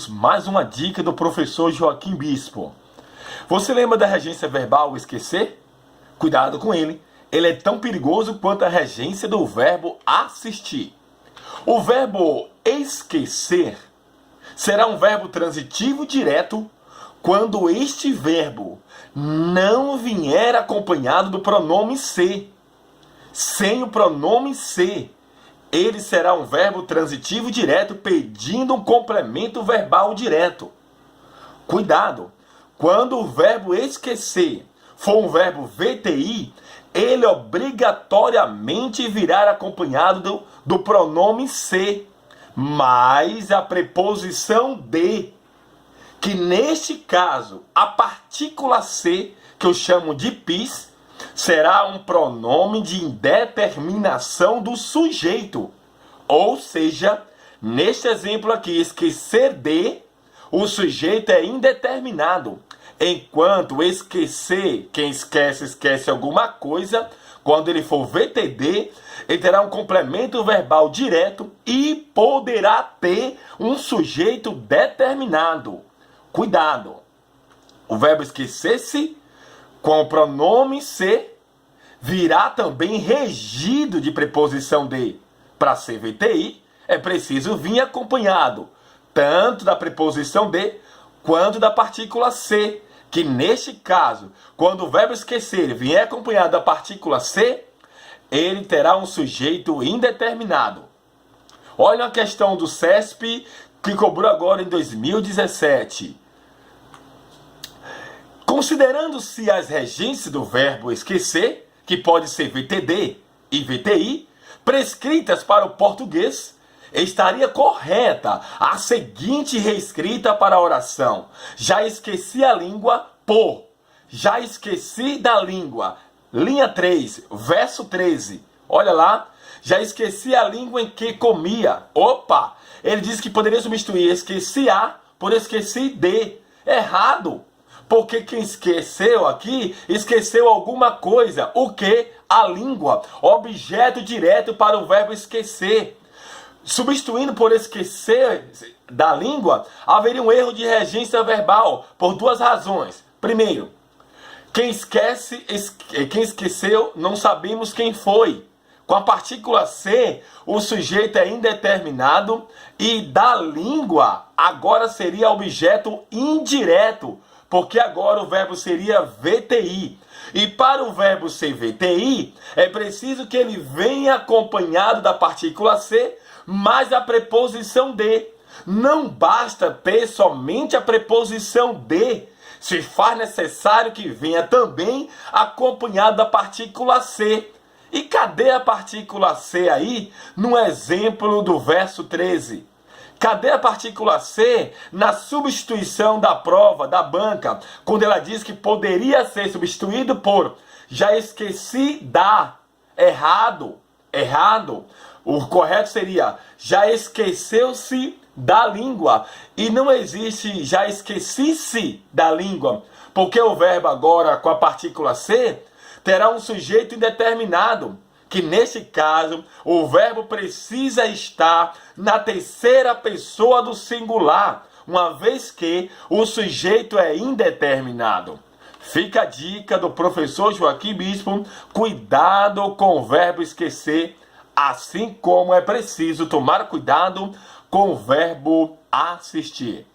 Mais uma dica do professor Joaquim Bispo. Você lembra da regência verbal esquecer? Cuidado com ele. Ele é tão perigoso quanto a regência do verbo assistir. O verbo esquecer será um verbo transitivo direto quando este verbo não vier acompanhado do pronome ser. Sem o pronome ser, ele será um verbo transitivo direto pedindo um complemento verbal direto. Cuidado! Quando o verbo esquecer for um verbo VTI, ele obrigatoriamente virá acompanhado do pronome ser, mais a preposição de, que neste caso, a partícula ser, que eu chamo de PIS, será um pronome de indeterminação do sujeito. Ou seja, neste exemplo aqui, esquecer de, o sujeito é indeterminado. Enquanto esquecer, quem esquece, esquece alguma coisa, quando ele for VTD, ele terá um complemento verbal direto e poderá ter um sujeito determinado. Cuidado! O verbo esquecer-se, com o pronome ser, virá também regido de preposição de. Para ser VTI, é preciso vir acompanhado tanto da preposição de quanto da partícula ser, que neste caso, quando o verbo esquecer vier acompanhado da partícula ser, ele terá um sujeito indeterminado. Olha a questão do CESP que cobrou agora em 2017. Considerando-se as regências do verbo esquecer, que pode ser VTD e VTI, prescritas para o português, estaria correta a seguinte reescrita para a oração: já esqueci a língua por, já esqueci da língua. Linha 3, verso 13. Olha lá, já esqueci a língua em que comia. Opa, ele diz que poderia substituir esqueci a por esqueci de. Errado. Porque quem esqueceu aqui, esqueceu alguma coisa. O que? A língua. Objeto direto para o verbo esquecer. Substituindo por esquecer da língua, haveria um erro de regência verbal por duas razões. Primeiro, quem esqueceu, não sabemos quem foi. Com a partícula ser, o sujeito é indeterminado e da língua agora seria objeto indireto, porque agora o verbo seria VTI. E para o verbo ser VTI, é preciso que ele venha acompanhado da partícula ser, mais a preposição de. Não basta ter somente a preposição de, se faz necessário que venha também acompanhado da partícula ser. E cadê a partícula ser aí no exemplo do verso 13? Cadê a partícula ser na substituição da prova, da banca, quando ela diz que poderia ser substituído por já esqueci da? Errado, errado. O correto seria já esqueceu-se da língua. E não existe já esqueci-se da língua, porque o verbo agora com a partícula ser terá um sujeito indeterminado, que neste caso o verbo precisa estar na terceira pessoa do singular, uma vez que o sujeito é indeterminado. Fica a dica do professor Joaquim Bispo: cuidado com o verbo esquecer, assim como é preciso tomar cuidado com o verbo assistir.